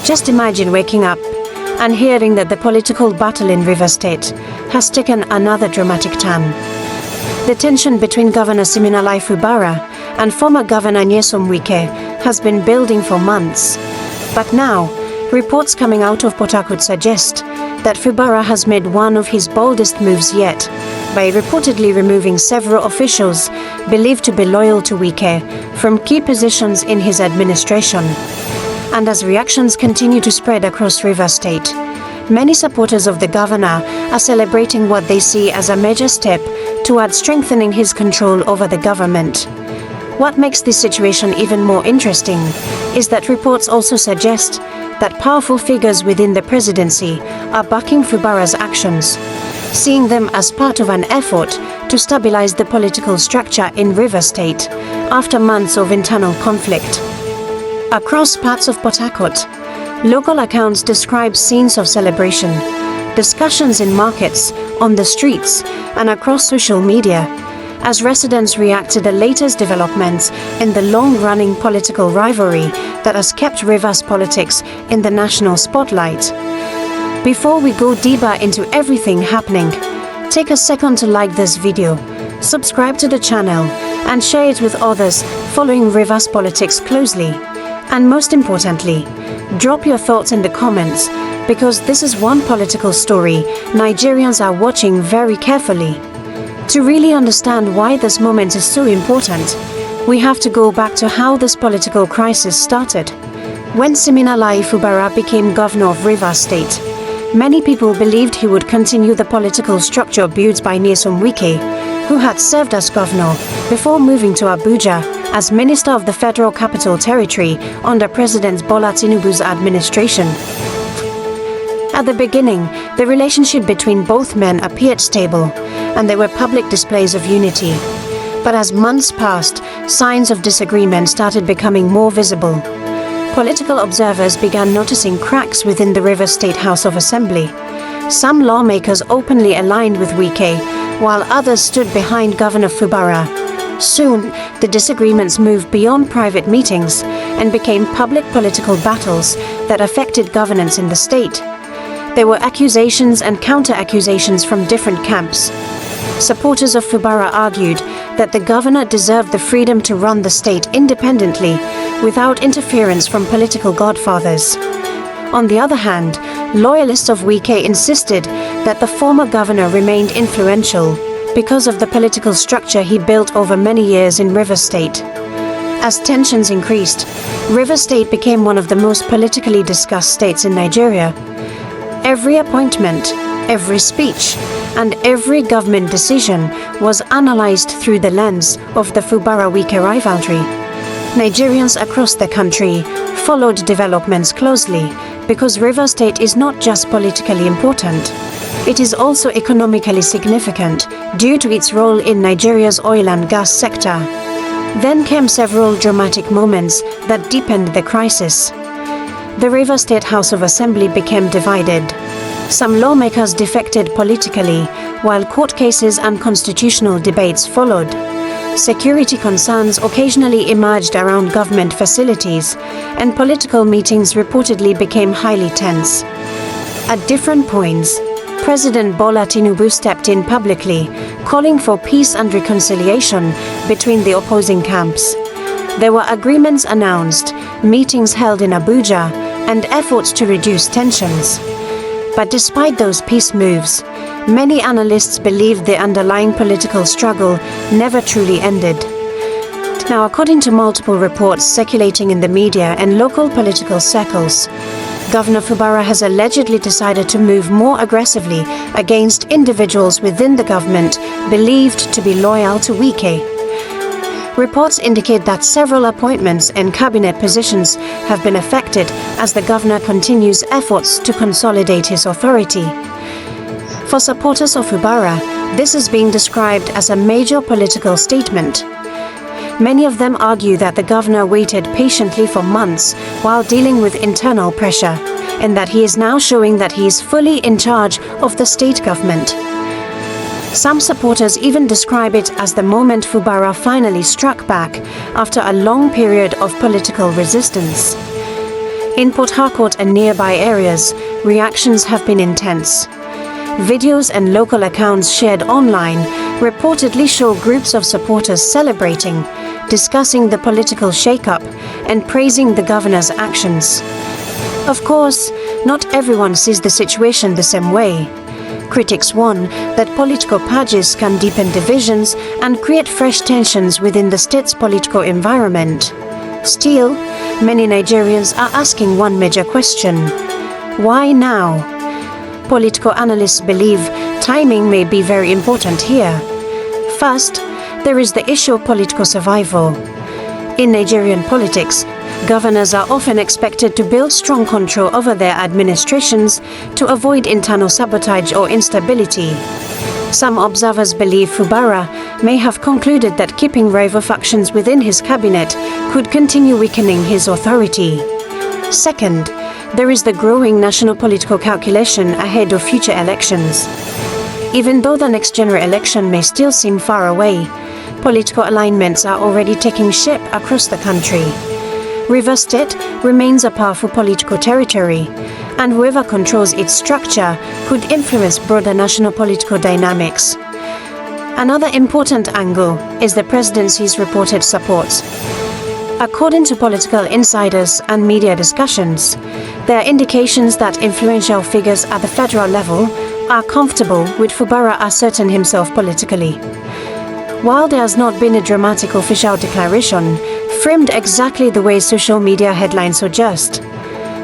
Just imagine waking up and hearing that the political battle in Rivers State has taken another dramatic turn. The tension between Governor Siminalayi Fubara and former Governor Nyesom Wike has been building for months. But now, reports coming out of Port Harcourt suggest that Fubara has made one of his boldest moves yet by reportedly removing several officials believed to be loyal to Wike from key positions in his administration. And as reactions continue to spread across Rivers State, many supporters of the governor are celebrating what they see as a major step toward strengthening his control over the government. What makes this situation even more interesting is that reports also suggest that powerful figures within the presidency are backing Fubara's actions, seeing them as part of an effort to stabilize the political structure in Rivers State after months of internal conflict. Across parts of Port Harcourt, local accounts describe scenes of celebration, discussions in markets, on the streets, and across social media, as residents react to the latest developments in the long-running political rivalry that has kept Rivers politics in the national spotlight. Before we go deeper into everything happening, take a second to like this video, subscribe to the channel, and share it with others following Rivers politics closely. And most importantly, drop your thoughts in the comments, because this is one political story Nigerians are watching very carefully. To really understand why this moment is so important, we have to go back to how this political crisis started. When Siminalayi Fubara became governor of Rivers State, many people believed he would continue the political structure built by Nyesom Wike, who had served as governor before moving to Abuja as Minister of the Federal Capital Territory under President Bola Tinubu's administration. At the beginning, the relationship between both men appeared stable, and there were public displays of unity. But as months passed, signs of disagreement started becoming more visible. Political observers began noticing cracks within the Rivers State House of Assembly. Some lawmakers openly aligned with Wike, while others stood behind Governor Fubara. Soon, the disagreements moved beyond private meetings and became public political battles that affected governance in the state. There were accusations and counter-accusations from different camps. Supporters of Fubara argued that the governor deserved the freedom to run the state independently without interference from political godfathers. On the other hand, loyalists of Wike insisted that the former governor remained influential because of the political structure he built over many years in Rivers State. As tensions increased, Rivers State became one of the most politically discussed states in Nigeria. Every appointment, every speech, and every government decision was analyzed through the lens of the Fubara-Wike rivalry. Nigerians across the country followed developments closely because Rivers State is not just politically important. It is also economically significant due to its role in Nigeria's oil and gas sector. Then came several dramatic moments that deepened the crisis. The Rivers State House of Assembly became divided. Some lawmakers defected politically, while court cases and constitutional debates followed. Security concerns occasionally emerged around government facilities, and political meetings reportedly became highly tense. At different points, President Bola Tinubu stepped in publicly, calling for peace and reconciliation between the opposing camps. There were agreements announced, meetings held in Abuja, and efforts to reduce tensions. But despite those peace moves, many analysts believe the underlying political struggle never truly ended. Now, according to multiple reports circulating in the media and local political circles, Governor Fubara has allegedly decided to move more aggressively against individuals within the government believed to be loyal to Wike. Reports indicate that several appointments and cabinet positions have been affected as the governor continues efforts to consolidate his authority. For supporters of Fubara, this is being described as a major political statement. Many of them argue that the governor waited patiently for months while dealing with internal pressure, and that he is now showing that he is fully in charge of the state government. Some supporters even describe it as the moment Fubara finally struck back after a long period of political resistance. In Port Harcourt and nearby areas, reactions have been intense. Videos and local accounts shared online reportedly show groups of supporters celebrating, discussing the political shake-up, and praising the governor's actions. Of course, not everyone sees the situation the same way. Critics warn that political purges can deepen divisions and create fresh tensions within the state's political environment. Still, many Nigerians are asking one major question: why now? Political analysts believe timing may be very important here. First, there is the issue of political survival. In Nigerian politics, governors are often expected to build strong control over their administrations to avoid internal sabotage or instability. Some observers believe Fubara may have concluded that keeping rival factions within his cabinet could continue weakening his authority. Second, there is the growing national political calculation ahead of future elections. Even though the next general election may still seem far away, political alignments are already taking shape across the country. Rivers State remains a powerful political territory, and whoever controls its structure could influence broader national political dynamics. Another important angle is the presidency's reported support. According to political insiders and media discussions, there are indications that influential figures at the federal level are comfortable with Fubara asserting himself politically. While there has not been a dramatic official declaration, framed exactly the way social media headlines suggest,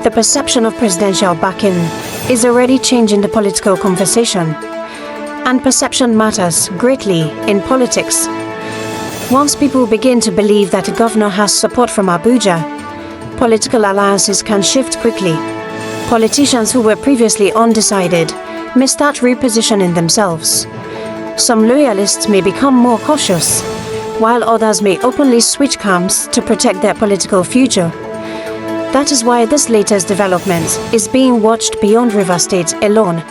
the perception of presidential backing is already changing the political conversation. And perception matters greatly in politics. Once people begin to believe that a governor has support from Abuja, political alliances can shift quickly. Politicians who were previously undecided may start repositioning themselves. Some loyalists may become more cautious, while others may openly switch camps to protect their political future. That is why this latest development is being watched beyond Rivers State alone.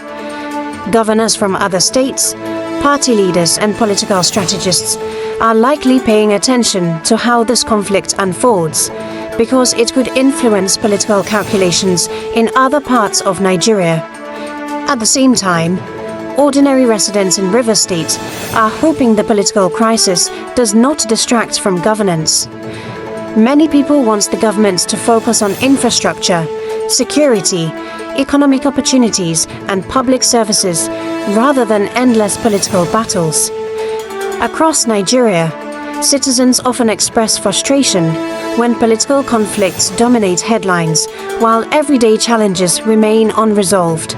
Governors from other states, party leaders and political strategists are likely paying attention to how this conflict unfolds, because it could influence political calculations in other parts of Nigeria. At the same time, ordinary residents in Rivers State are hoping the political crisis does not distract from governance. Many people want the government to focus on infrastructure, security, economic opportunities, and public services rather than endless political battles. Across Nigeria, citizens often express frustration when political conflicts dominate headlines while everyday challenges remain unresolved.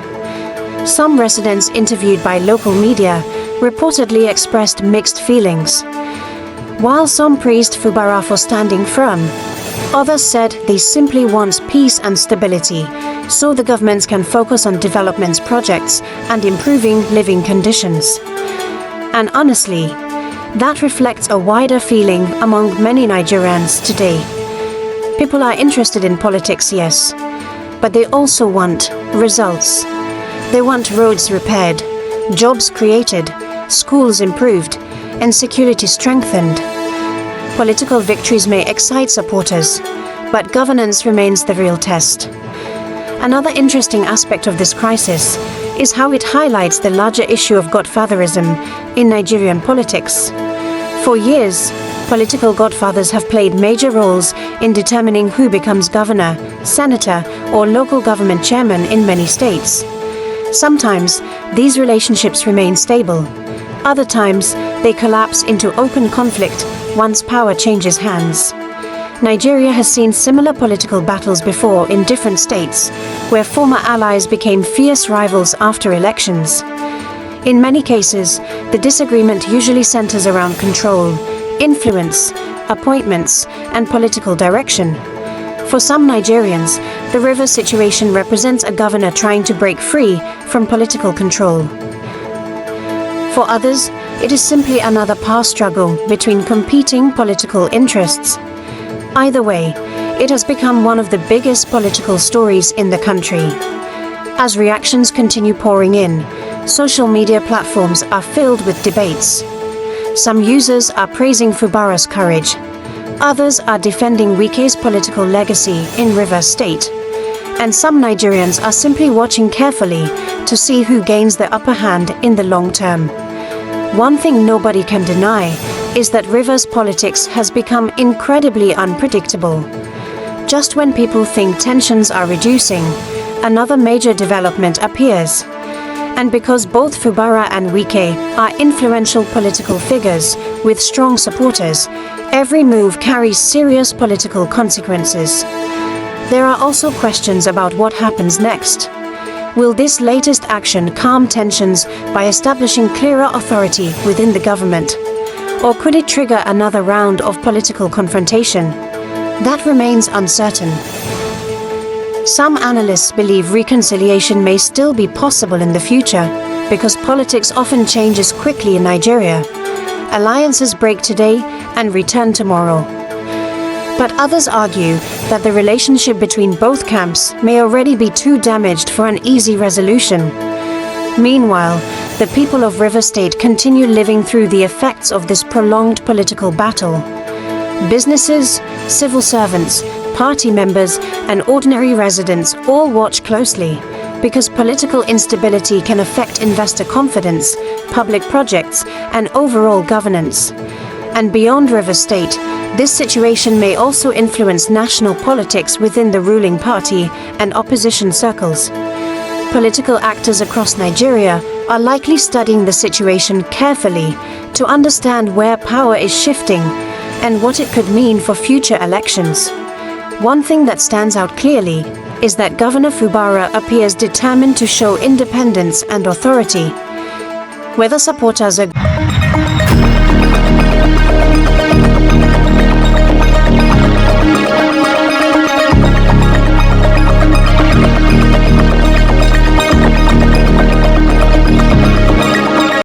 Some residents interviewed by local media reportedly expressed mixed feelings. While some praised Fubara for standing firm, others said they simply want peace and stability so the government can focus on development projects and improving living conditions. And honestly, that reflects a wider feeling among many Nigerians today. People are interested in politics, yes, but they also want results. They want roads repaired, jobs created, schools improved, and security strengthened. Political victories may excite supporters, but governance remains the real test. Another interesting aspect of this crisis is how it highlights the larger issue of godfatherism in Nigerian politics. For years, political godfathers have played major roles in determining who becomes governor, senator, or local government chairman in many states. Sometimes, these relationships remain stable. Other times, they collapse into open conflict once power changes hands. Nigeria has seen similar political battles before in different states, where former allies became fierce rivals after elections. In many cases, the disagreement usually centers around control, influence, appointments, and political direction. For some Nigerians, the Rivers situation represents a governor trying to break free from political control. For others, it is simply another power struggle between competing political interests. Either way, it has become one of the biggest political stories in the country. As reactions continue pouring in, social media platforms are filled with debates. Some users are praising Fubara's courage. Others are defending Wike's political legacy in Rivers State, and some Nigerians are simply watching carefully to see who gains the upper hand in the long term. One thing nobody can deny is that Rivers politics has become incredibly unpredictable. Just when people think tensions are reducing, another major development appears. And because both Fubara and Wike are influential political figures with strong supporters, every move carries serious political consequences. There are also questions about what happens next. Will this latest action calm tensions by establishing clearer authority within the government? Or could it trigger another round of political confrontation? That remains uncertain. Some analysts believe reconciliation may still be possible in the future because politics often changes quickly in Nigeria. Alliances break today and return tomorrow. But others argue that the relationship between both camps may already be too damaged for an easy resolution. Meanwhile, the people of Rivers State continue living through the effects of this prolonged political battle. Businesses, civil servants, party members, and ordinary residents all watch closely because political instability can affect investor confidence, public projects, and overall governance. And beyond Rivers State, this situation may also influence national politics within the ruling party and opposition circles. Political actors across Nigeria are likely studying the situation carefully to understand where power is shifting and what it could mean for future elections. One thing that stands out clearly is that Governor Fubara appears determined to show independence and authority. Whether supporters are